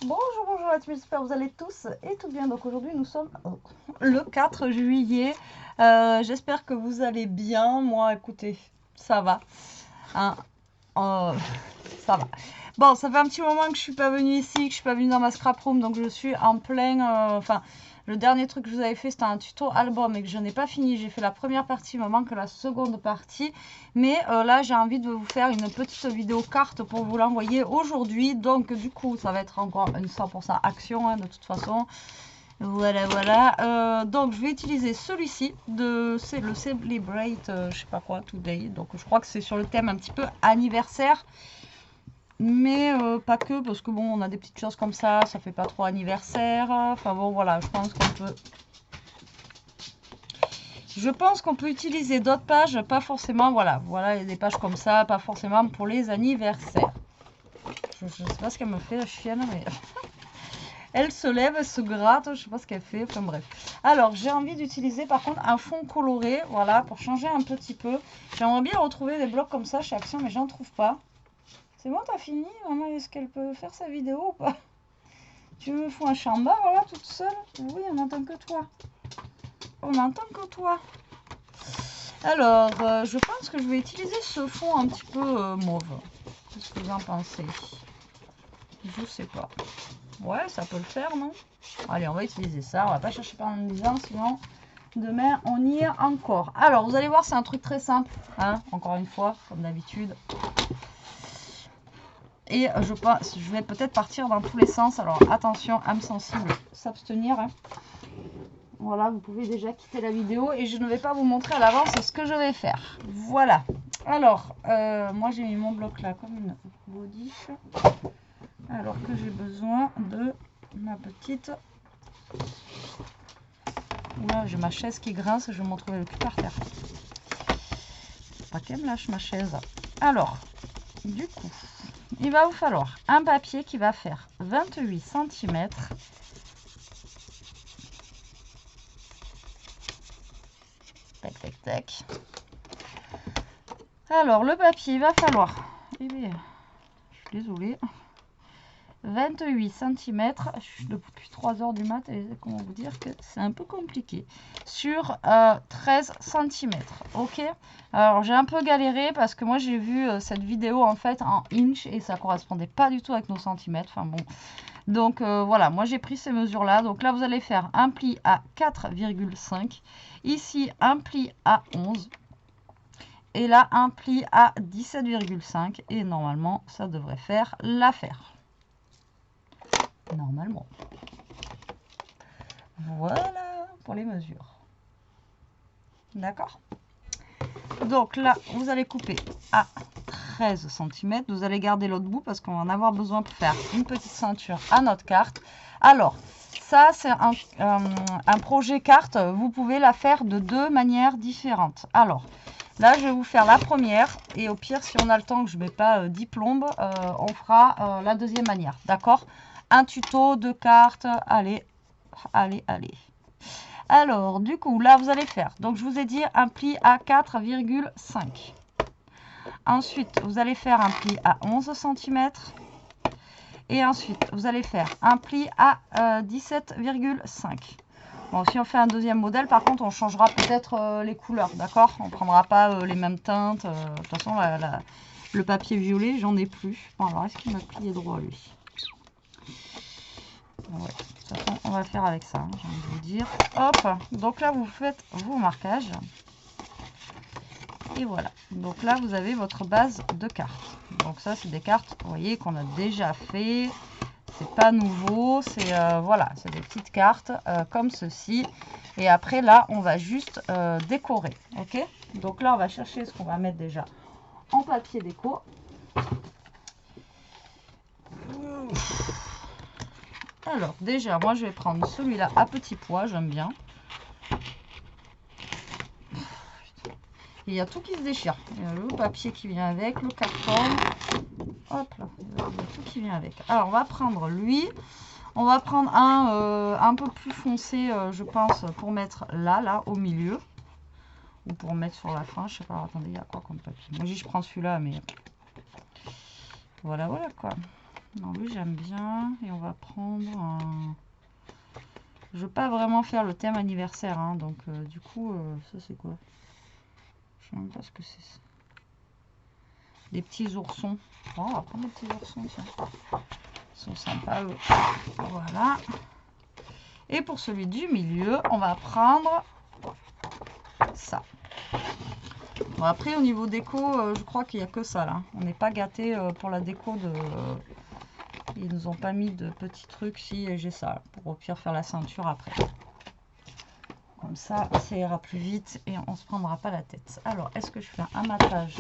Bonjour, bonjour à tous, j'espère que vous allez tous et toutes bien. Donc aujourd'hui nous sommes le 4 juillet. J'espère que vous allez bien. Moi, écoutez, ça va. Hein, ça va. Bon, ça fait un petit moment que je suis pas venue ici, que je suis pas venue dans ma scrap room, donc je suis en plein... Enfin, le dernier truc que je vous avais fait, c'était un tuto album et que je n'ai pas fini. J'ai fait la première partie, il me manque la seconde partie. Mais là, j'ai envie de vous faire une petite vidéo carte pour vous l'envoyer aujourd'hui. Donc, du coup, ça va être encore une 100% action, hein, de toute façon. Voilà, voilà. Donc, je vais utiliser celui-ci. C'est le Celebrate, je sais pas quoi, Today. Donc, je crois que c'est sur le thème un petit peu anniversaire. Mais pas que, parce que bon, on a des petites choses comme ça fait pas trop anniversaire. Enfin bon, voilà, je pense qu'on peut utiliser d'autres pages, pas forcément, voilà, il y a des pages comme ça, pas forcément pour les anniversaires. Je sais pas ce qu'elle me fait, la chienne, mais elle se lève, elle se gratte, je sais pas ce qu'elle fait, enfin bref. Alors, j'ai envie d'utiliser par contre un fond coloré, voilà, pour changer un petit peu. J'aimerais bien retrouver des blocs comme ça chez Action, mais j'en trouve pas. C'est bon, t'as fini, maman? Est-ce qu'elle peut faire sa vidéo ou pas? Tu me fous un chamba, voilà, toute seule? Oui, on n'entend que toi. On n'entend que toi. Alors, je pense que je vais utiliser ce fond un petit peu mauve. Qu'est-ce que vous en pensez? Je sais pas. Ouais, ça peut le faire, non? Allez, on va utiliser ça. On va pas chercher pendant 10 ans, sinon demain, on y est encore. Alors, vous allez voir, c'est un truc très simple. Hein, encore une fois, comme d'habitude. Et je vais peut-être partir dans tous les sens. Alors attention, âme sensible, s'abstenir. Hein. Voilà, vous pouvez déjà quitter la vidéo et je ne vais pas vous montrer à l'avance ce que je vais faire. Voilà. Alors, moi j'ai mis mon bloc là comme une bodiche. Alors que j'ai besoin de ma petite... Là, j'ai ma chaise qui grince, je vais m'en trouver le cul par terre. Pas qu'elle me lâche ma chaise. Alors, du coup... il va vous falloir un papier qui va faire 28 cm. Tac, tac, tac. Alors, le papier, il va falloir... eh bien, je suis désolée. 28 cm. Depuis 3 heures du mat, et comment vous dire que c'est un peu compliqué. Sur 13 cm. Ok. Alors, j'ai un peu galéré parce que moi, j'ai vu cette vidéo en fait en inch et ça correspondait pas du tout avec nos centimètres. Enfin bon. Donc, voilà. Moi, j'ai pris ces mesures-là. Donc là, vous allez faire un pli à 4,5. Ici, un pli à 11. Et là, un pli à 17,5. Et normalement, ça devrait faire l'affaire. Normalement. Voilà pour les mesures. D'accord? Donc là, vous allez couper à 13 cm. Vous allez garder l'autre bout parce qu'on va en avoir besoin pour faire une petite ceinture à notre carte. Alors, ça, c'est un projet carte. Vous pouvez la faire de 2 manières différentes. Alors, là, je vais vous faire la première. Et au pire, si on a le temps que je ne mets pas 10 plombes, on fera la deuxième manière. D'accord? Un tuto, 2 cartes. Allez, allez, allez. Alors, du coup, là, vous allez faire. Donc, je vous ai dit un pli à 4,5. Ensuite, vous allez faire un pli à 11 cm. Et ensuite, vous allez faire un pli à 17,5. Bon, si on fait un deuxième modèle, par contre, on changera peut-être les couleurs, d'accord? On ne prendra pas les mêmes teintes. De toute façon, le papier violet, j'en ai plus. Bon, alors, est-ce qu'il m'a plié droit, lui? Ouais, de toute façon, on va faire avec ça, hein, j'ai envie de vous dire. Hop, donc là, vous faites vos marquages. Et voilà. Donc là, vous avez votre base de cartes. Donc ça, c'est des cartes, vous voyez, qu'on a déjà fait. C'est pas nouveau. C'est voilà, c'est des petites cartes comme ceci. Et après, là, on va juste décorer. Ok? Donc là, on va chercher ce qu'on va mettre déjà en papier déco. Alors, déjà, moi, je vais prendre celui-là à petit pois. J'aime bien. Il y a tout qui se déchire. Il y a le papier qui vient avec, le carton. Hop là, il y a tout qui vient avec. Alors, on va prendre lui. On va prendre un peu plus foncé, je pense, pour mettre là, au milieu. Ou pour mettre sur la fin. Je sais pas, attendez, il y a quoi comme papier? Moi, je prends celui-là, mais... voilà, voilà, quoi. Non, lui j'aime bien. Et on va prendre un... Je veux pas vraiment faire le thème anniversaire, hein, donc du coup, ça c'est quoi? Je sais même pas ce que c'est. Des petits oursons. Oh, on va prendre des petits oursons, tiens. Ils sont sympas, eux. Voilà. Et pour celui du milieu, on va prendre ça. Bon, après, au niveau déco, je crois qu'il n'y a que ça, là. On n'est pas gâté pour la déco de... Ils nous ont pas mis de petits trucs. Si, j'ai ça, pour au pire faire la ceinture après. Comme ça ira plus vite et on se prendra pas la tête. Alors, est-ce que je fais un matage?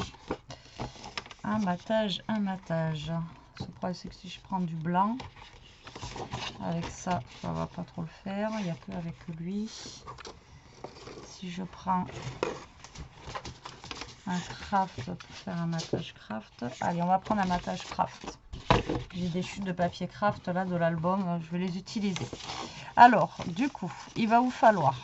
Un matage. Le problème, c'est que si je prends du blanc, avec ça, ça va pas trop le faire. Il n'y a que avec lui. Si je prends un craft pour faire un matage craft, allez, on va prendre un matage craft. J'ai des chutes de papier craft là de l'album, je vais les utiliser. Alors, du coup, il va vous falloir...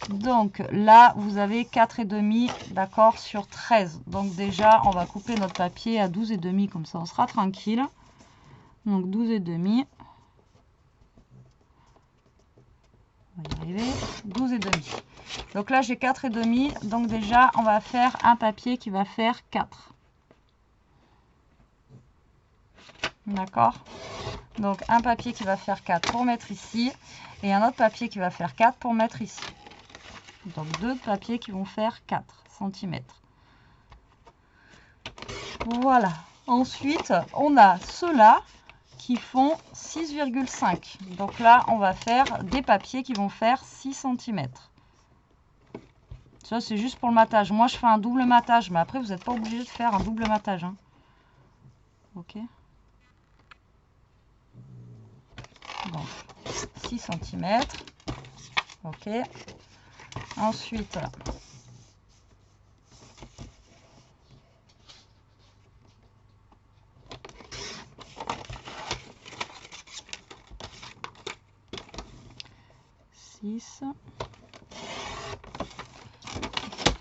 Donc là, vous avez 4,5, d'accord, sur 13. Donc déjà, on va couper notre papier à 12,5, comme ça on sera tranquille. Donc 12,5. On va y arriver. 12,5. Donc là, j'ai 4,5. Donc déjà, on va faire un papier qui va faire 4. D'accord? Donc un papier qui va faire 4 pour mettre ici. Et un autre papier qui va faire 4 pour mettre ici. Donc deux papiers qui vont faire 4 cm. Voilà. Ensuite, on a ceux-là qui font 6,5. Donc là, on va faire des papiers qui vont faire 6 cm. Ça, c'est juste pour le matage. Moi, je fais un double matage, mais après, vous n'êtes pas obligé de faire un double matage, hein. Ok. Donc, 6 cm. Ok. Ensuite,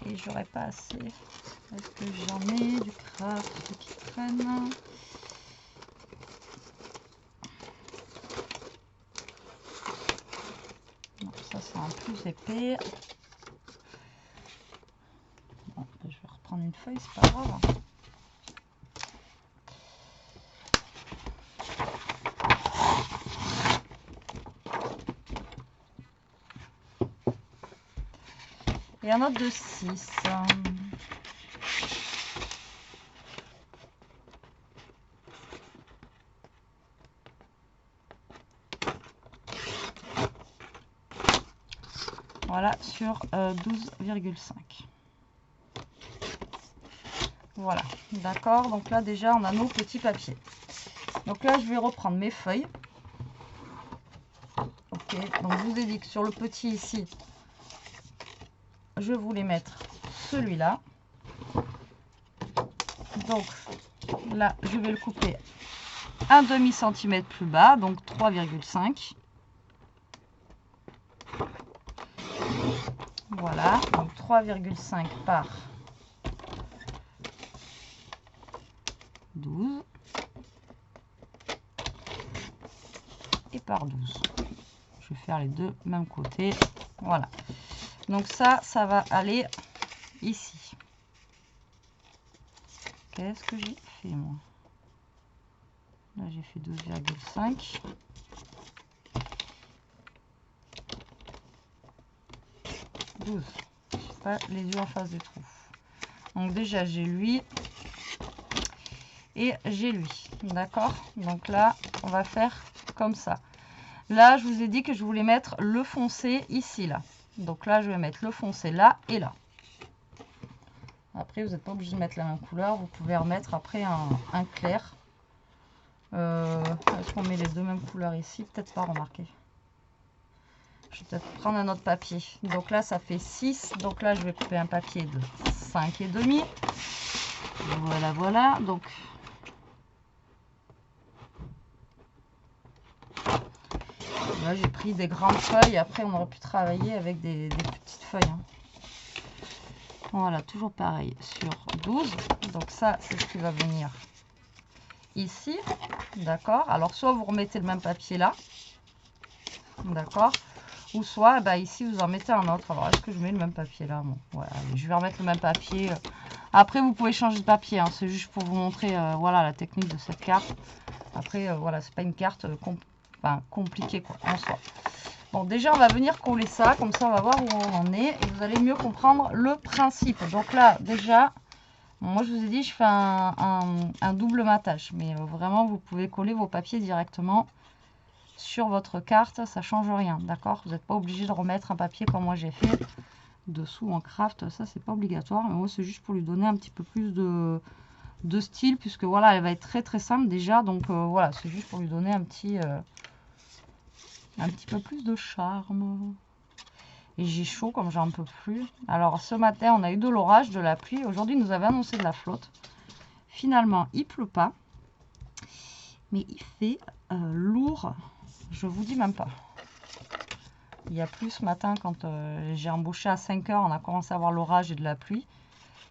et j'aurais pas assez. Est-ce que j'en ai du craft qui traîne? Non, ça c'est un plus épais. Bon, je vais reprendre une feuille, c'est pas grave. Et un autre de 6. Voilà, sur 12,5. Voilà, d'accord. Donc là, déjà, on a nos petits papiers. Donc là, je vais reprendre mes feuilles. Ok, donc je vous ai dit que sur le petit ici, je voulais mettre celui-là. Donc là, je vais le couper un demi-centimètre plus bas, donc 3,5. Voilà, donc 3,5 par 12 et par 12. Je vais faire les deux même côté. Voilà. Donc ça va aller ici. Qu'est-ce que j'ai fait moi? Là j'ai fait 12,5. Pas les yeux en face des trous. Donc déjà j'ai lui et j'ai lui. D'accord? Donc là on va faire comme ça. Là je vous ai dit que je voulais mettre le foncé ici là. Donc là je vais mettre le foncé là et là. Après vous n'êtes pas obligé de mettre la même couleur. Vous pouvez remettre après un clair. Est-ce qu'on met les deux mêmes couleurs ici? Peut-être pas, remarquer. Je vais peut-être prendre un autre papier. Donc là, ça fait 6. Donc là, je vais couper un papier de 5,5. Voilà, voilà. Donc, là, j'ai pris des grandes feuilles. Après, on aurait pu travailler avec des petites feuilles. Hein. Voilà, toujours pareil. Sur 12. Donc ça, c'est ce qui va venir ici, d'accord. Alors, soit vous remettez le même papier là, d'accord, ou soit bah, ici vous en mettez un autre. Alors, est-ce que je mets le même papier là? Bon, ouais, allez, je vais remettre le même papier. Après, vous pouvez changer de papier, hein. C'est juste pour vous montrer voilà, la technique de cette carte. Après, voilà, c'est pas une carte compliquée quoi, en soi. Bon, déjà, on va venir coller ça, comme ça, on va voir où on en est, et vous allez mieux comprendre le principe. Donc là, déjà, moi, je vous ai dit, je fais un double matage, mais vraiment, vous pouvez coller vos papiers directement sur votre carte, ça change rien, d'accord? Vous n'êtes pas obligé de remettre un papier comme moi j'ai fait dessous en craft, ça, c'est pas obligatoire, mais moi, c'est juste pour lui donner un petit peu plus de style, puisque voilà, elle va être très très simple déjà, donc voilà, c'est juste pour lui donner un petit peu plus de charme. Et j'ai chaud comme j'en peux plus. Alors ce matin on a eu de l'orage, de la pluie. Aujourd'hui nous avait annoncé de la flotte. Finalement il pleut pas. Mais il fait lourd. Je vous dis même pas. Il y a plus ce matin quand j'ai embauché à 5 h. On a commencé à avoir l'orage et de la pluie.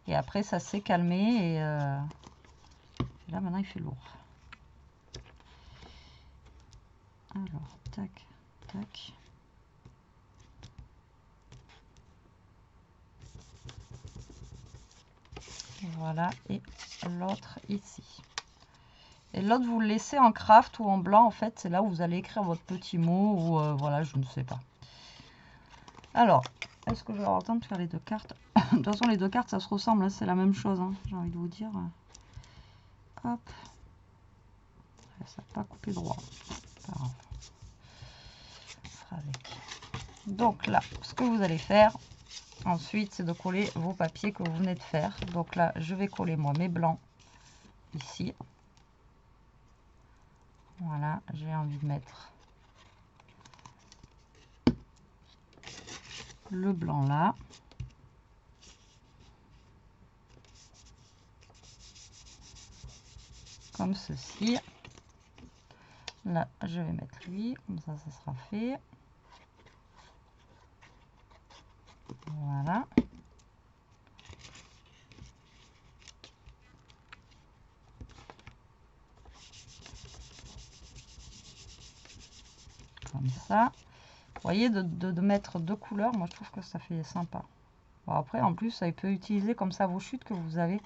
Et après ça s'est calmé. Et là maintenant il fait lourd. Alors tac tac. Voilà, et l'autre ici. Et l'autre, vous le laissez en craft ou en blanc, en fait, c'est là où vous allez écrire votre petit mot, ou voilà, je ne sais pas. Alors, est-ce que je vais avoir le temps de faire les deux cartes? De toute façon, les deux cartes, ça se ressemble, hein, c'est la même chose, hein, j'ai envie de vous dire. Hop. Ça n'a pas coupé droit. Pas grave. On fera avec. Donc là, ce que vous allez faire, ensuite, c'est de coller vos papiers que vous venez de faire. Donc là, je vais coller, moi, mes blancs ici. Voilà, j'ai envie de mettre le blanc là. Comme ceci. Là, je vais mettre lui, comme ça sera fait. Voilà. Comme ça. Vous voyez, de mettre deux couleurs, moi je trouve que ça fait sympa. Bon, après, en plus, ça peut utiliser comme ça vos chutes que vous avez.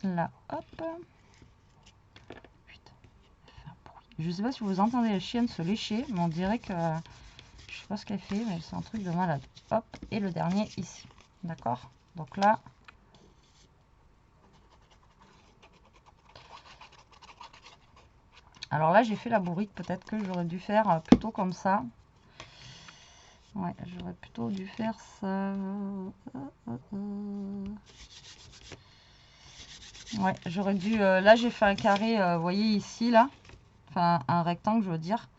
Là, hop. Putain, je sais pas si vous entendez la chienne se lécher, mais on dirait que... Je sais pas ce qu'elle fait, mais c'est un truc de malade. Hop, et le dernier ici. D'accord? Donc là... Alors là, j'ai fait la bourrique. Peut-être que j'aurais dû faire plutôt comme ça. Ouais, j'aurais plutôt dû faire ça. Ouais, j'aurais dû... là, j'ai fait un carré, vous voyez ici, là. Enfin, un rectangle, je veux dire.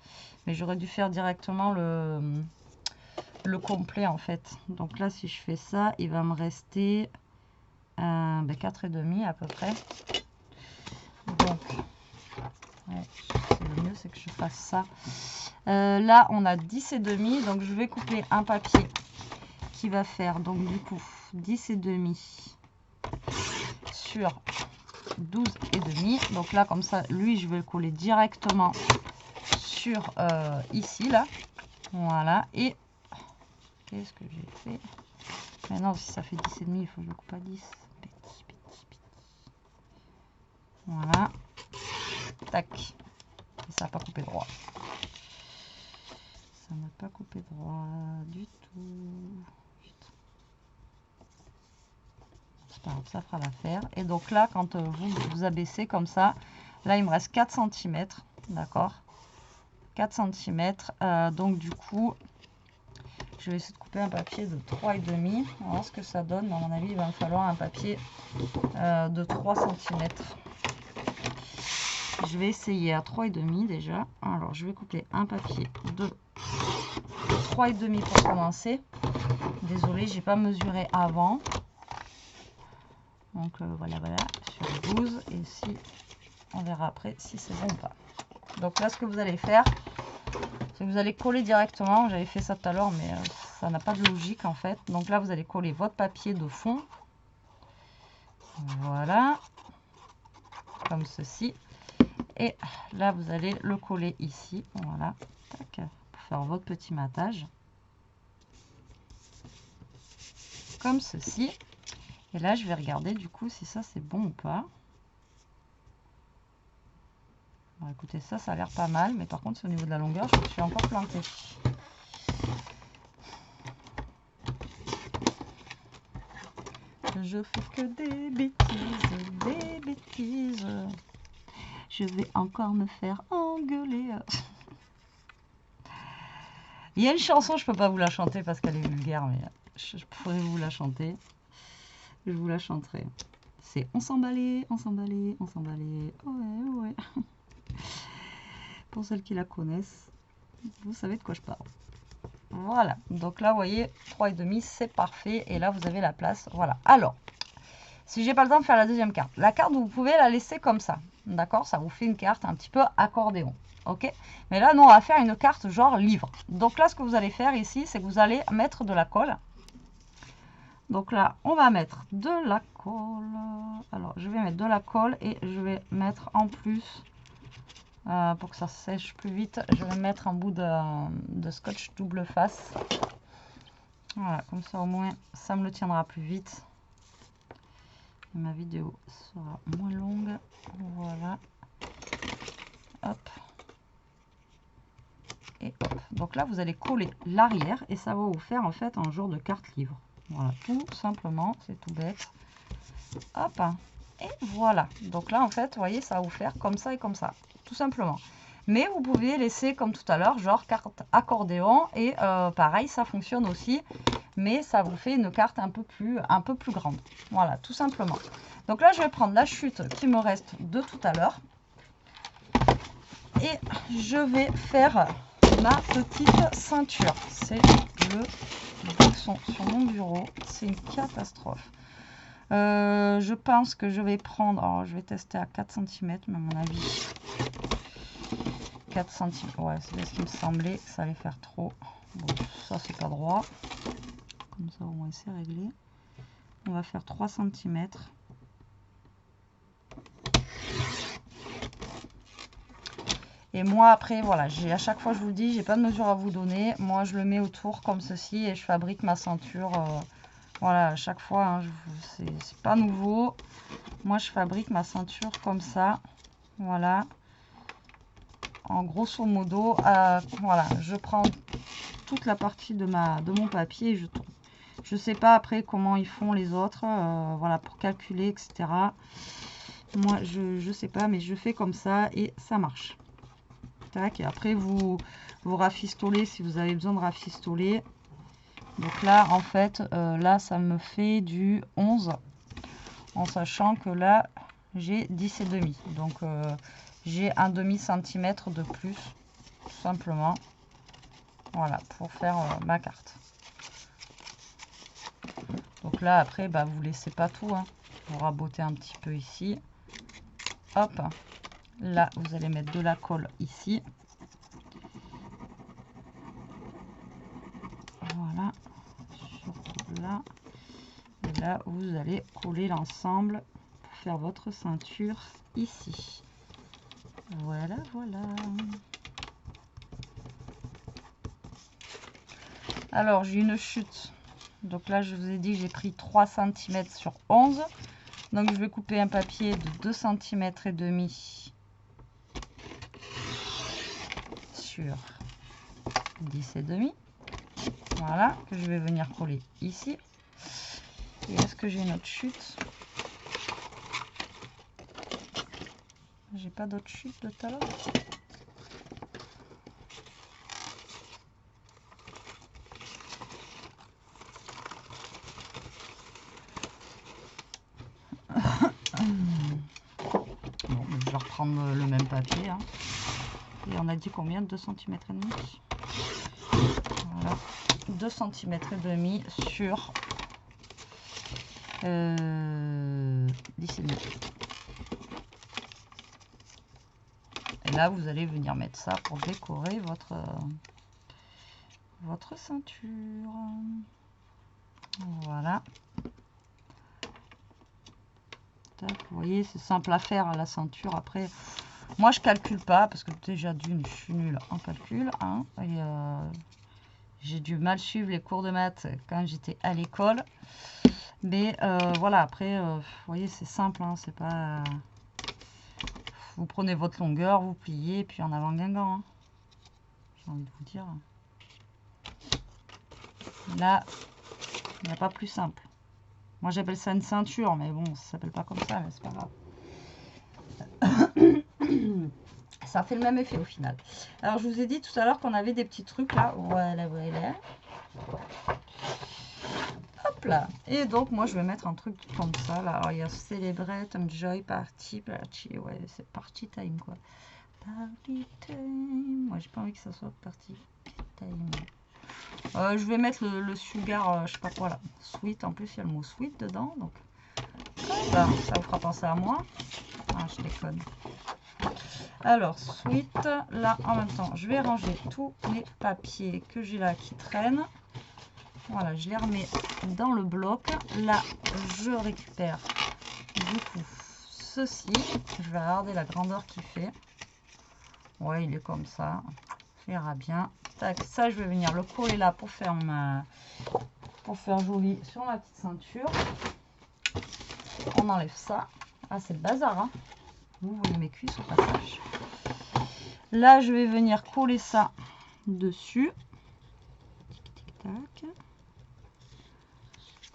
Mais j'aurais dû faire directement le complet, en fait. Donc là, si je fais ça, il va me rester 4,5 à peu près. Donc, ouais, le mieux, c'est que je fasse ça. Là, on a 10,5. Donc, je vais couper un papier qui va faire, donc, du coup, 10,5 sur 12,5. Donc là, comme ça, lui, je vais le coller directement sur ici, là. Voilà. Et qu'est-ce que j'ai fait? Maintenant, si ça fait 10,5, il faut que je le coupe à 10. Petit. Voilà. Tac. Et ça n'a pas coupé droit. Ça n'a pas coupé droit du tout. C'est pas grave, ça fera l'affaire. Et donc là, quand vous abaissez comme ça, là, il me reste 4 cm. D'accord? 4 cm. Donc, du coup, je vais essayer de couper un papier de 3,5. On va voir ce que ça donne. À mon avis, il va me falloir un papier de 3 cm. Je vais essayer à 3,5 déjà. Alors, je vais couper un papier de 3,5 pour commencer. Désolée, j'ai pas mesuré avant. Donc voilà, sur 12. Et si, on verra après si c'est bon ou pas. Donc là, ce que vous allez faire, c'est que vous allez coller directement. J'avais fait ça tout à l'heure, mais ça n'a pas de logique en fait. Donc là, vous allez coller votre papier de fond. Voilà, comme ceci. Et là, vous allez le coller ici. Voilà, tac, pour faire votre petit matage. Comme ceci. Et là, je vais regarder du coup si ça c'est bon ou pas. Bon, écoutez, ça a l'air pas mal. Mais par contre, au niveau de la longueur, je me suis encore plantée. Je fais que des bêtises, des bêtises. Je vais encore me faire engueuler. Il y a une chanson, je peux pas vous la chanter parce qu'elle est vulgaire, mais je pourrais vous la chanter. Je vous la chanterai. C'est on s'emballait, on s'emballait, on s'emballait. Ouais, ouais. Pour celles qui la connaissent, vous savez de quoi je parle. Voilà, donc là, vous voyez, 3,5, c'est parfait. Et là, vous avez la place. Voilà. Alors, si j'ai pas le temps de faire la deuxième carte, la carte, vous pouvez la laisser comme ça. D'accord? Ça vous fait une carte un petit peu accordéon. Ok? Mais là, nous, on va faire une carte genre livre. Donc là, ce que vous allez faire ici, c'est que vous allez mettre de la colle. Donc là, on va mettre de la colle. Alors, je vais mettre de la colle et je vais mettre en plus, pour que ça sèche plus vite, je vais mettre un bout de scotch double face. Voilà, comme ça au moins, ça me le tiendra plus vite. Et ma vidéo sera moins longue. Voilà. Hop. Et hop. Donc là, vous allez coller l'arrière et ça va vous faire en fait un genre de carte livre. Voilà, tout simplement, c'est tout bête. Hop. Et voilà. Donc là, en fait, vous voyez, ça va vous faire comme ça et comme ça. Tout simplement. Mais vous pouvez laisser comme tout à l'heure, genre carte accordéon. Et pareil, ça fonctionne aussi. Mais ça vous fait une carte un peu plus grande. Voilà, tout simplement. Donc là, je vais prendre la chute qui me reste de tout à l'heure. Et je vais faire ma petite ceinture. C'est le boxon sur mon bureau. C'est une catastrophe. Je pense que je vais prendre... Alors, je vais tester à 4 cm, mais à mon avis... 4 cm. Ouais, c'est ce qui me semblait. Ça allait faire trop. Bon, ça, c'est pas droit. Comme ça, au moins, c'est réglé. On va faire 3 cm. Et moi, après, voilà, à chaque fois, je vous le dis, j'ai pas de mesure à vous donner. Moi, je le mets autour comme ceci et je fabrique ma ceinture. Voilà, à chaque fois, hein, c'est pas nouveau. Moi, je fabrique ma ceinture comme ça. Voilà. En grosso modo, voilà, je prends toute la partie de mon papier et je tourne. Je sais pas après comment ils font les autres, voilà, pour calculer, etc. Moi, je sais pas, mais je fais comme ça et ça marche. Tac, et après, vous rafistolez si vous avez besoin de rafistoler. Donc là, en fait, là, ça me fait du 11, en sachant que là, j'ai 10,5. Donc, j'ai un demi-centimètre de plus, tout simplement. Voilà, pour faire ma carte. Donc là, après, bah, vous laissez pas tout. Hein. Vous rabotez un petit peu ici. Hop. Là, vous allez mettre de la colle ici. Voilà. Surtout là. Et là, vous allez coller l'ensemble pour faire votre ceinture ici. Voilà, voilà. Alors, j'ai une chute. Donc là, je vous ai dit, j'ai pris 3 cm sur 11. Donc, je vais couper un papier de 2 cm et demi sur 10,5. Voilà, que je vais venir coller ici. Et est-ce que j'ai une autre chute? J'ai pas d'autre chute de talon. Bon, je vais reprendre le même papier. Hein. Et on a dit combien? 2 cm et demi. Voilà. 2 cm et demi sur 10,5. Et là, vous allez venir mettre ça pour décorer votre ceinture. Voilà. Tac, vous voyez, c'est simple à faire, la ceinture. Après, moi, je calcule pas parce que déjà d'une, je suis nulle en calcul. Hein, et j'ai dû mal suivre les cours de maths quand j'étais à l'école. Mais voilà, après, vous voyez, c'est simple. Hein, c'est pas... Vous prenez votre longueur, vous pliez, puis en avant Guingamp. Hein. J'ai envie de vous dire. Là, il n'y a pas plus simple. Moi, j'appelle ça une ceinture, mais bon, ça s'appelle pas comme ça, mais c'est pas grave. Ça fait le même effet au final. Alors, je vous ai dit tout à l'heure qu'on avait des petits trucs là. Voilà, voilà. Hop là. Et donc, moi, je vais mettre un truc comme ça là. Alors, il y a Celebrate, Enjoy, Party. Ouais, c'est Party Time quoi. Party Time. Moi, j'ai pas envie que ça soit Party Time. Je vais mettre le sugar, je sais pas quoi là. Sweet, en plus, il y a le mot sweet dedans. Donc, ça vous fera penser à moi. Ah, je déconne. Alors, sweet, là, en même temps, je vais ranger tous les papiers que j'ai là qui traînent. Voilà, je les remets dans le bloc. Là, je récupère du coup ceci. Je vais regarder la grandeur qu'il fait. Ouais, il est comme ça. Ça ira bien. Tac, ça, je vais venir le coller là pour faire joli sur ma petite ceinture. On enlève ça. Ah, c'est le bazar, hein. Vous voyez mes cuisses au passage. Là, je vais venir coller ça dessus. Tac.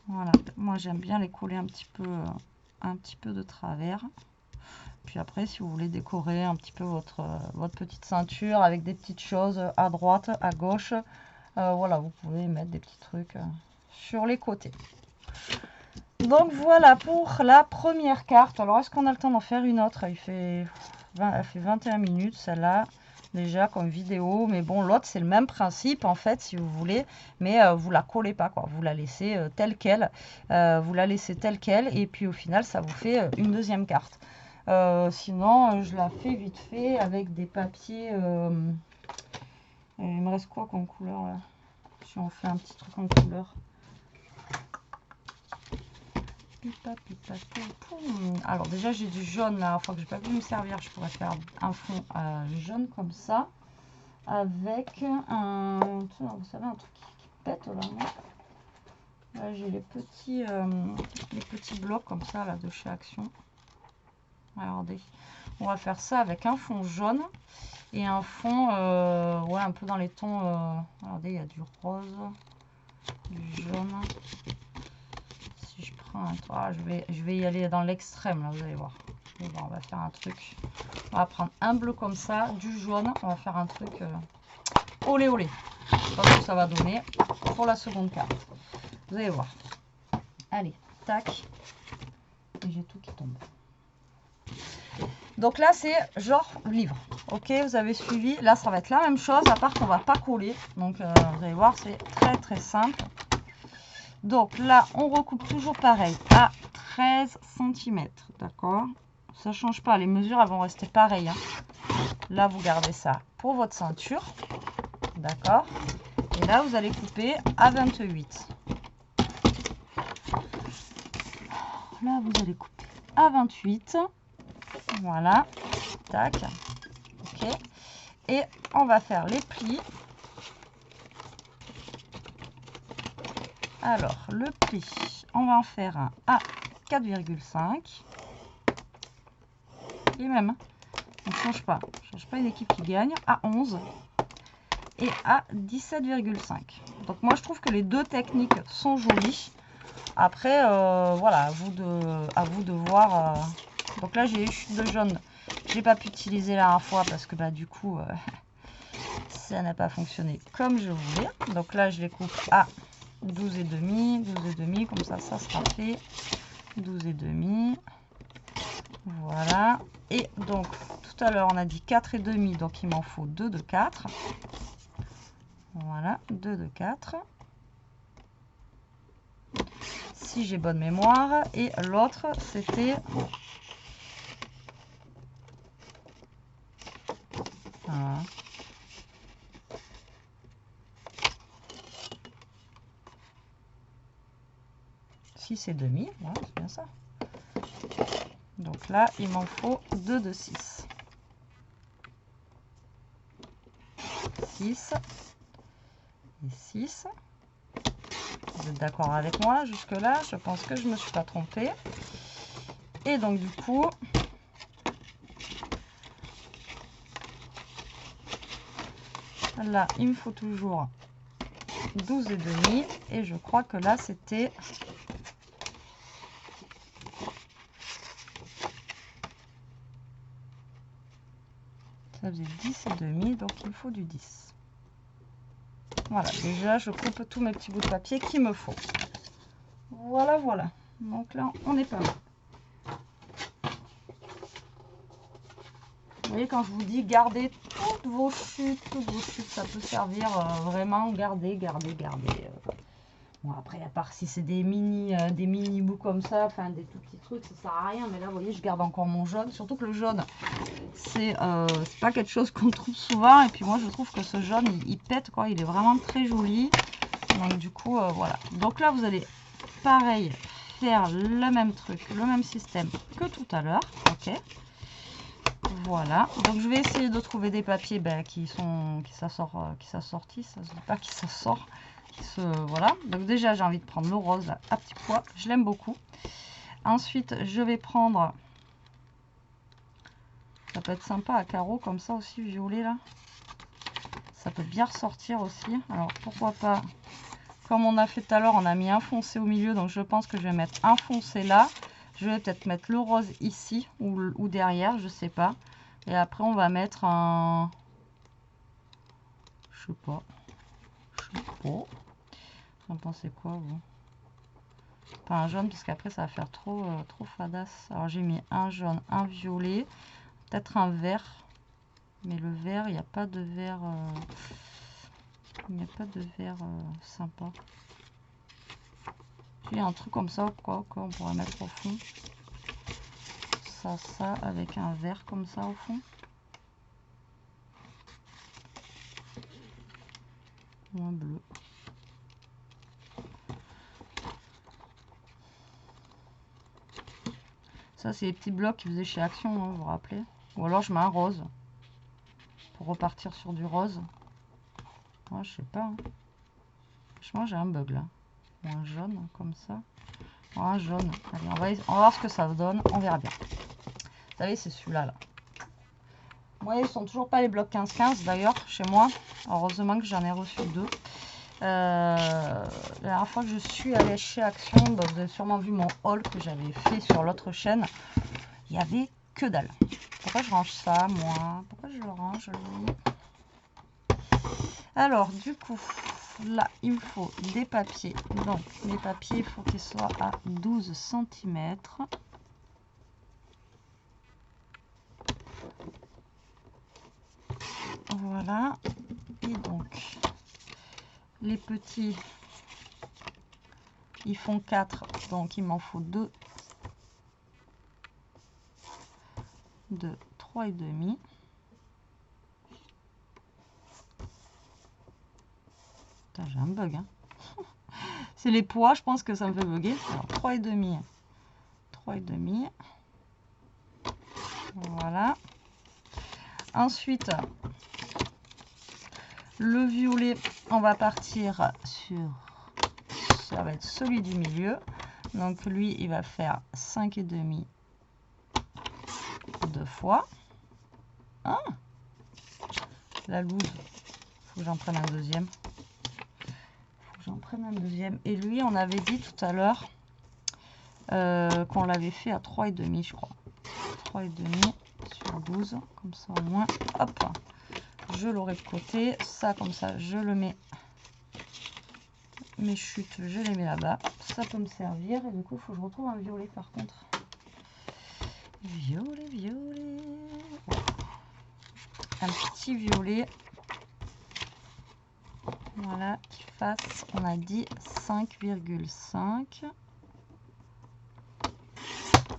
Voilà. Moi, j'aime bien les coller un petit peu de travers. Puis après, si vous voulez décorer un petit peu votre petite ceinture avec des petites choses à droite, à gauche, voilà, vous pouvez mettre des petits trucs sur les côtés. Donc voilà pour la première carte. Alors, est-ce qu'on a le temps d'en faire une autre? Elle fait 21 minutes, celle-là, déjà, comme vidéo. Mais bon, l'autre, c'est le même principe, en fait, si vous voulez. Mais vous la collez pas, quoi. Vous la laissez telle qu'elle. Vous la laissez telle qu'elle. Et puis, au final, ça vous fait une deuxième carte. Sinon, je la fais vite fait avec des papiers. Il me reste quoi comme couleur, là? Si on fait un petit truc en couleur. Alors déjà j'ai du jaune là, fois que j'ai pas pu me servir, je pourrais faire un fond jaune comme ça avec un, vous savez, un truc qui pète là, non? Là j'ai les petits blocs comme ça là de chez Action. Regardez, on va faire ça avec un fond jaune et un fond ouais, un peu dans les tons, regardez, il y a du rose, du jaune. Si je prends un, je vais y aller dans l'extrême là, vous allez voir. Bon, on va faire un truc, on va prendre un bleu comme ça, du jaune, on va faire un truc olé olé. Je sais pas ce que ça va donner pour la seconde carte, vous allez voir. Allez, tac, et j'ai tout qui tombe. Donc là c'est genre livre, ok, vous avez suivi. Là ça va être la même chose, à part qu'on va pas coller. Donc vous allez voir, c'est très très simple. Donc là, on recoupe toujours pareil à 13 cm, d'accord? Ça ne change pas, les mesures elles vont rester pareilles. Hein. Là, vous gardez ça pour votre ceinture, d'accord? Et là, vous allez couper à 28. Là, vous allez couper à 28. Voilà, tac, ok. Et on va faire les plis. Alors, le pli, on va en faire un à 4,5. Et même, on ne change pas une équipe qui gagne, à 11 et à 17,5. Donc moi, je trouve que les deux techniques sont jolies. Après, voilà, à vous de voir. Donc là, j'ai les chutes de jaune. Je n'ai pas pu utiliser la dernière fois parce que bah, du coup, ça n'a pas fonctionné comme je voulais. Donc là, je les coupe à 12,5, comme ça sera fait. 12,5. Voilà. Et donc, tout à l'heure, on a dit 4,5, donc il m'en faut 2 de 4. Voilà, 2 de 4. Si j'ai bonne mémoire. Et l'autre, c'était... Voilà. Si c'est demi, voilà, c'est bien ça. Donc là, il m'en faut 2 de 6. 6 et 6. Vous êtes d'accord avec moi jusque-là? Je pense que je ne me suis pas trompée. Et donc du coup, là, il me faut toujours 12 et demi. Et je crois que là, c'était... Ça faisait 10 et demi, donc il me faut du 10. Voilà, déjà, je coupe tous mes petits bouts de papier qu'il me faut. Voilà, voilà. Donc là, on est pas mal. Vous voyez, quand je vous dis gardez toutes vos chutes, ça peut servir vraiment, garder. Bon, après, à part si c'est des mini bouts comme ça, enfin des tout petits trucs, ça sert à rien. Mais là, vous voyez, je garde encore mon jaune. Surtout que le jaune, c'est pas quelque chose qu'on trouve souvent. Et puis moi, je trouve que ce jaune, il pète, quoi. Il est vraiment très joli. Donc du coup, voilà. Donc là, vous allez, pareil, faire le même truc, le même système que tout à l'heure. Ok. Voilà, donc je vais essayer de trouver des papiers qui s'assortissent, ça se dit pas qui s'assort, voilà. Donc déjà j'ai envie de prendre le rose là, à petit pois, je l'aime beaucoup. Ensuite je vais prendre, ça peut être sympa à carreaux comme ça aussi, violet là, ça peut bien ressortir aussi. Alors pourquoi pas, comme on a fait tout à l'heure, on a mis un foncé au milieu, donc je pense que je vais mettre un foncé là. Je vais peut-être mettre le rose ici ou derrière, je sais pas. Et après, on va mettre un... Je sais pas. Vous en pensez quoi, vous? Pas un jaune, parce qu'après, ça va faire trop fadasse. Alors, j'ai mis un jaune, un violet. Peut-être un vert. Mais le vert, il n'y a pas de vert... Il n'y a pas de vert sympa. Il y a un truc comme ça, quoi, on pourrait mettre au fond. Ça, avec un vert comme ça au fond. Ou un bleu. Ça, c'est les petits blocs qu'ils faisaient chez Action, hein, vous vous rappelez. Ou alors, je mets un rose. Pour repartir sur du rose. Ouais, je sais pas. Hein. Franchement, j'ai un bug là. Ou un jaune, comme ça. Ou un jaune. Allez, on va voir ce que ça donne. On verra bien. Vous savez, c'est celui-là, là. Moi, ils sont toujours pas les blocs 15-15, d'ailleurs, chez moi. Heureusement que j'en ai reçu 2. La dernière fois que je suis allée chez Action, bah, vous avez sûrement vu mon haul que j'avais fait sur l'autre chaîne. Il y avait que dalle. Pourquoi je range ça, moi? Pourquoi je le range, lui? Alors, du coup, là, il me faut des papiers. Donc, les papiers, il faut qu'ils soient à 12 cm. Voilà. Et donc, les petits, ils font 4. Donc, il m'en faut 2. 3 et demi. J'ai un bug. Hein. C'est les poids, je pense que ça me fait bugger. Alors, 3 et demi. 3 et demi. Voilà. Ensuite, le violet, on va partir sur... Ça va être celui du milieu. Donc, lui, il va faire 5 et demi 2 fois. Ah, la loose. Faut que j'en prenne un deuxième. Et lui, on avait dit tout à l'heure qu'on l'avait fait à 3 et demi, je crois. 3 et demi sur 12, comme ça au moins. Hop, je l'aurai de côté. Ça, comme ça, je le mets. Mes chutes, je les mets là-bas. Ça peut me servir. Et du coup, il faut que je retrouve un violet par contre. Violet, violet. Un petit violet. Voilà, qui fasse, on a dit 5,5.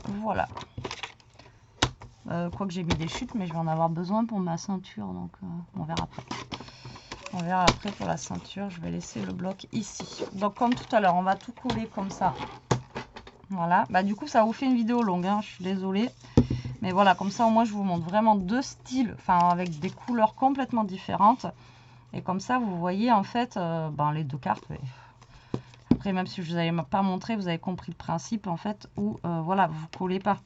Voilà. Quoique j'ai mis des chutes, mais je vais en avoir besoin pour ma ceinture, donc on verra après. On verra après pour la ceinture, je vais laisser le bloc ici. Donc comme tout à l'heure, on va tout coller comme ça Voilà, bah du coup ça vous fait une vidéo longue, hein, je suis désolée. Mais voilà, comme ça au moins je vous montre vraiment deux styles, enfin avec des couleurs complètement différentes. Et comme ça vous voyez en fait ben, les deux cartes. Ouais. Après même si je vous avais pas montré, vous avez compris le principe en fait où voilà, vous collez pas.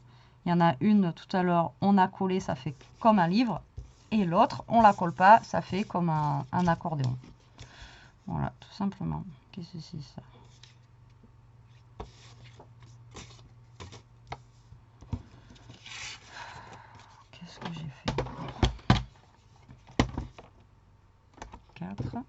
Il y en a une tout à l'heure, on a collé, ça fait comme un livre. Et l'autre, on la colle pas, ça fait comme un accordéon. Voilà, tout simplement. Qu'est-ce que c'est ça? Qu'est-ce que j'ai fait? 4.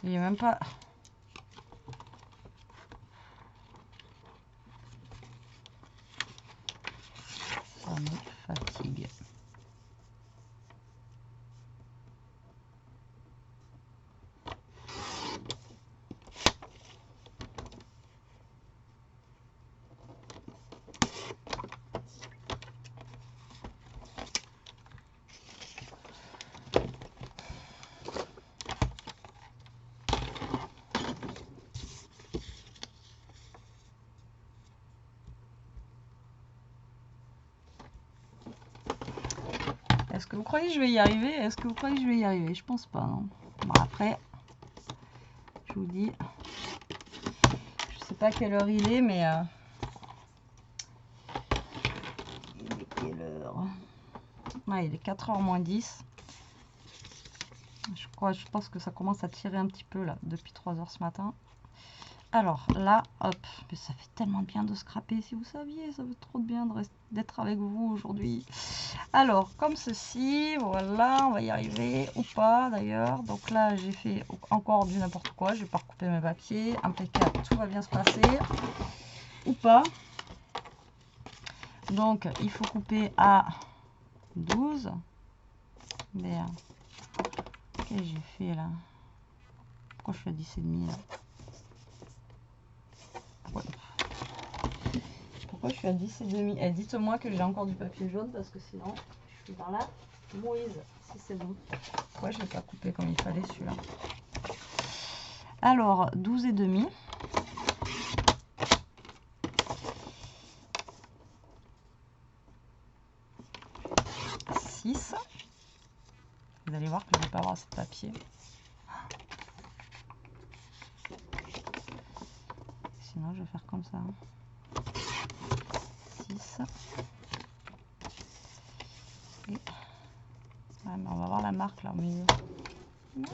Il n'y a même pas... Ça me fatigue. Est-ce que vous croyez que je vais y arriver? Est-ce que vous croyez que je vais y arriver? Je pense pas, non. Bon, après, je vous dis, je sais pas quelle heure il est, mais... il est quelle heure? Ouais, il est 4h moins 10. Je pense que ça commence à tirer un petit peu, là, depuis 3h ce matin. Alors, là, hop, mais ça fait tellement de bien de scraper, si vous saviez, ça fait trop de bien d'être avec vous aujourd'hui. Alors, comme ceci, voilà, on va y arriver, ou pas d'ailleurs. Donc là, j'ai fait encore du n'importe quoi, je vais pas recouper mes papiers, impeccable, tout va bien se passer, ou pas. Donc, il faut couper à 12. Merde. Qu'est-ce que j'ai fait là? Pourquoi je suis à 10,5 là? Pourquoi je suis à 10,5? Eh, dites-moi que j'ai encore du papier jaune parce que sinon je suis dans la mouise. Si c'est bon. Pourquoi je n'ai pas coupé comme il fallait celui-là? Alors 12,5. Vous allez voir que je ne vais pas avoir assez de papier. Sinon je vais faire comme ça. 6. Et... ouais, mais on va voir la marque là au milieu. Non.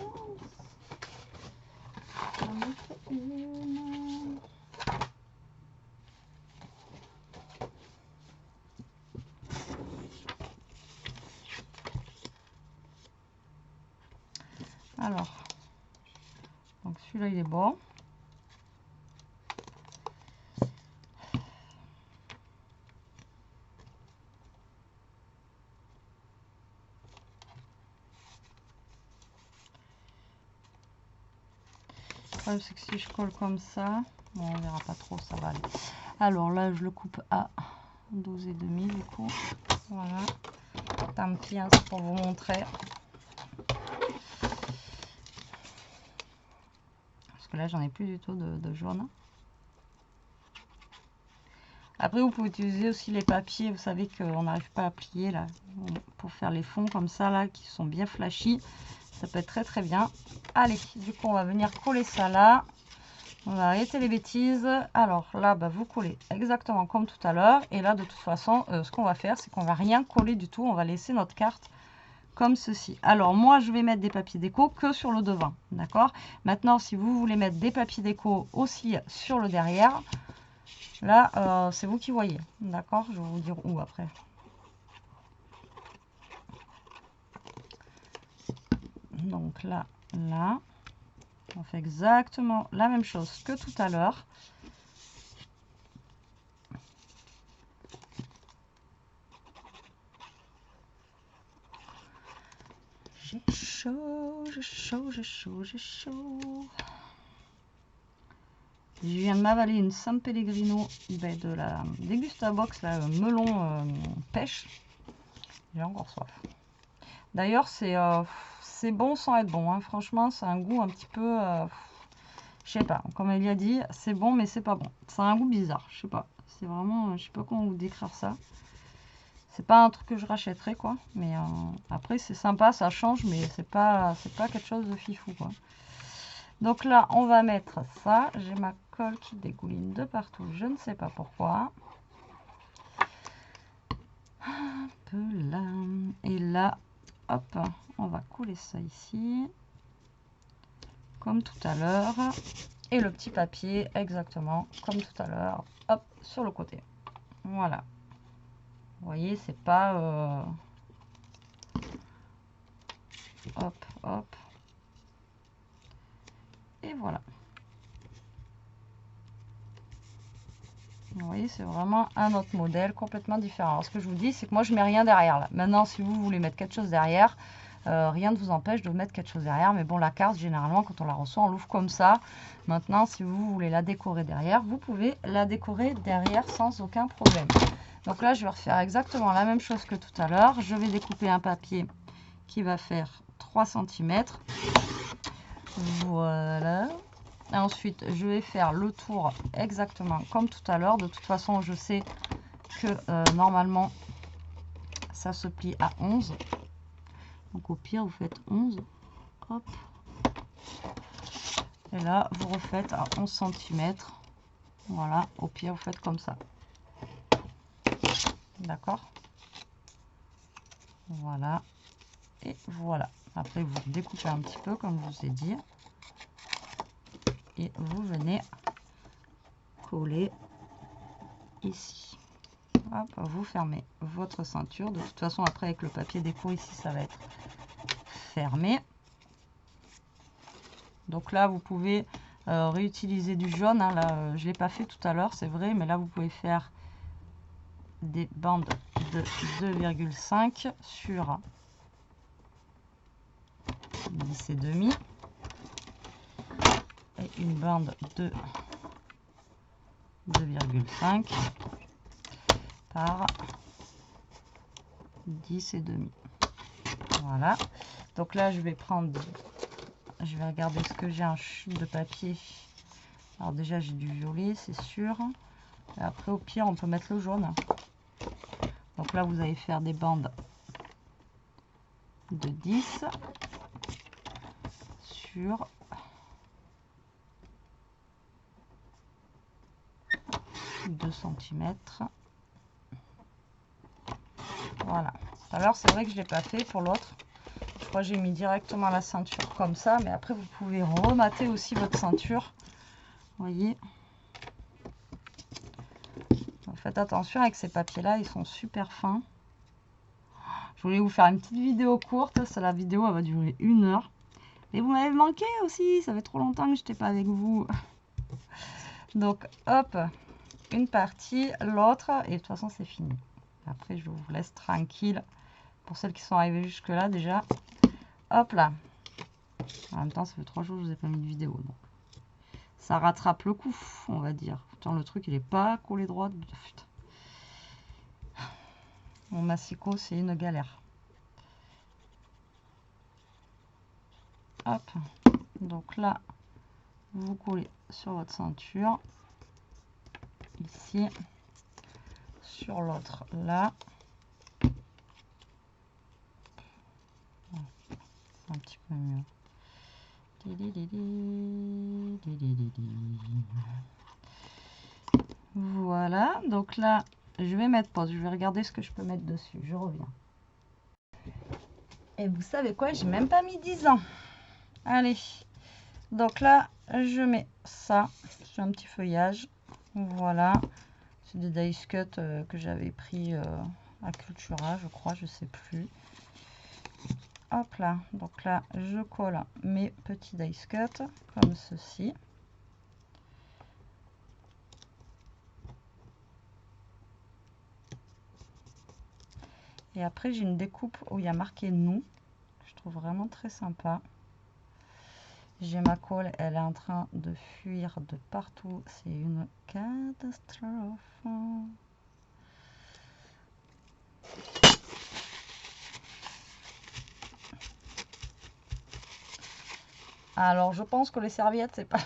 Alors, donc celui-là il est bon. Le problème c'est que si je colle comme ça, bon, on verra pas trop, ça va aller. Alors là je le coupe à 12,5 du coup. Voilà. Tant pis, hein, c'est pour vous montrer. Parce que là j'en ai plus du tout de jaune. Après vous pouvez utiliser aussi les papiers, vous savez qu'on n'arrive pas à plier là, pour faire les fonds comme ça là, qui sont bien flashy. Ça peut être très très bien. Allez, du coup on va venir coller ça là. On va arrêter les bêtises. Alors là, bah, vous collez exactement comme tout à l'heure. Et là, de toute façon, ce qu'on va faire, c'est qu'on va rien coller du tout. On va laisser notre carte comme ceci. Alors moi, je vais mettre des papiers déco que sur le devant. D'accord? Maintenant, si vous voulez mettre des papiers déco aussi sur le derrière, là, c'est vous qui voyez. D'accord? Je vais vous dire où après. Donc là, là. On fait exactement la même chose que tout à l'heure. J'ai chaud, j'ai chaud, j'ai chaud, j'ai chaud. Je viens de m'avaler une San Pellegrino de la Dégustabox, là, melon pêche. J'ai encore soif. D'ailleurs, c'est bon sans être bon, hein. Franchement, c'est un goût un petit peu... je sais pas, comme elle y a dit, c'est bon, mais c'est pas bon. C'est un goût bizarre, je sais pas. C'est vraiment... Je sais pas comment vous décrire ça. C'est pas un truc que je rachèterais, quoi. Mais après, c'est sympa, ça change, mais c'est pas quelque chose de fifou, quoi. Donc là, on va mettre ça. J'ai ma colle qui dégouline de partout. Je ne sais pas pourquoi. Un peu là. Et là, hop, on va couler ça ici. Comme tout à l'heure. Et le petit papier, exactement comme tout à l'heure. Hop, sur le côté. Voilà. Vous voyez, c'est pas... Hop, hop. Et voilà. Vous voyez, c'est vraiment un autre modèle complètement différent. Alors, ce que je vous dis, c'est que moi, je mets rien derrière là. Maintenant, si vous voulez mettre quelque chose derrière, rien ne vous empêche de mettre quelque chose derrière. Mais bon, la carte, généralement, quand on la reçoit, on l'ouvre comme ça. Maintenant, si vous voulez la décorer derrière, vous pouvez la décorer derrière sans aucun problème. Donc là, je vais refaire exactement la même chose que tout à l'heure. Je vais découper un papier qui va faire 3 cm. Voilà. Et ensuite, je vais faire le tour exactement comme tout à l'heure. De toute façon, je sais que normalement, ça se plie à 11. Donc au pire, vous faites 11. Hop. Et là, vous refaites à 11 cm. Voilà, au pire, vous faites comme ça. D'accord? Voilà. Et voilà. Après, vous découpez un petit peu, comme je vous ai dit. Et vous venez coller ici. Hop, vous fermez votre ceinture. De toute façon, après, avec le papier déco ici, ça va être fermé. Donc là, vous pouvez réutiliser du jaune. Hein. Là, je ne l'ai pas fait tout à l'heure, c'est vrai. Mais là, vous pouvez faire des bandes de 2,5 sur 10,5. Et une bande de 2,5 par 10,5. Voilà. Donc là, je vais regarder ce que j'ai en chute de papier. Alors déjà, j'ai du violet, c'est sûr. Et après, au pire, on peut mettre le jaune. Donc là, vous allez faire des bandes de 10 sur 2 cm. Voilà. Alors, c'est vrai que je ne l'ai pas fait pour l'autre. Je crois que j'ai mis directement la ceinture comme ça. Mais après, vous pouvez remater aussi votre ceinture. Vous voyez. Donc, faites attention avec ces papiers-là. Ils sont super fins. Je voulais vous faire une petite vidéo courte. La vidéo, elle va durer 1 heure. Et vous m'avez manqué aussi. Ça fait trop longtemps que je n'étais pas avec vous. Donc, hop. Une partie, l'autre. Et de toute façon, c'est fini. Après, je vous laisse tranquille. Pour celles qui sont arrivées jusque là déjà. Hop là. En même temps, ça fait 3 jours que je vous ai pas mis de vidéo. Donc. Ça rattrape le coup, on va dire. Pourtant, le truc, il est pas collé droit. Putain. Mon massicot, c'est une galère. Hop. Donc là, vous collez sur votre ceinture. Ici. Sur l'autre, là. Un petit peu mieux. Voilà, donc là, je vais mettre pause. Je vais regarder ce que je peux mettre dessus. Je reviens. Et vous savez quoi? J'ai même pas mis 10 ans. Allez. Donc là, je mets ça. C'est un petit feuillage. Voilà. C'est des dice cut que j'avais pris à Cultura, je crois. Je sais plus. hop là, donc là je colle mes petits dice cut comme ceci. Et après j'ai une découpe où il y a marqué nous, je trouve vraiment très sympa. J'ai ma colle, elle est en train de fuir de partout, c'est une catastrophe. Alors je pense que les serviettes c'est pas la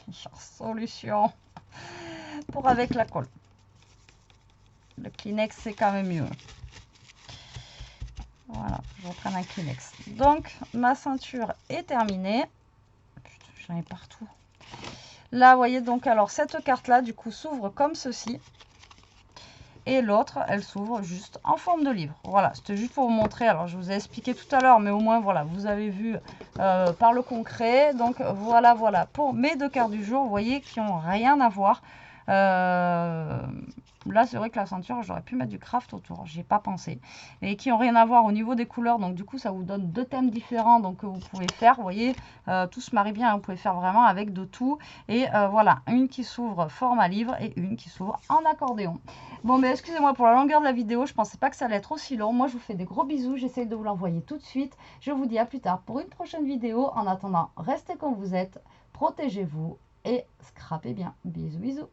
meilleure solution pour avec la colle. Le Kleenex c'est quand même mieux. Voilà, je reprends un Kleenex. Donc ma ceinture est terminée. Putain, j'en ai partout. Là, vous voyez, donc alors cette carte là du coup s'ouvre comme ceci. Et l'autre, elle s'ouvre juste en forme de livre. Voilà, c'était juste pour vous montrer. Alors, je vous ai expliqué tout à l'heure, mais au moins, voilà, vous avez vu par le concret. Donc, voilà, voilà, pour mes deux cartes du jour, vous voyez, qui n'ont rien à voir. Là, c'est vrai que la ceinture, j'aurais pu mettre du craft autour. J'ai pas pensé. Et qui n'ont rien à voir au niveau des couleurs. Donc, du coup, ça vous donne deux thèmes différents donc, que vous pouvez faire. Vous voyez, tout se marie bien. Hein, vous pouvez faire vraiment avec de tout. Et voilà, une qui s'ouvre format livre et une qui s'ouvre en accordéon. Bon, mais excusez-moi pour la longueur de la vidéo. Je pensais pas que ça allait être aussi long. Moi, je vous fais des gros bisous. J'essaie de vous l'envoyer tout de suite. Je vous dis à plus tard pour une prochaine vidéo. En attendant, restez comme vous êtes. Protégez-vous et scrapez bien. Bisous, bisous.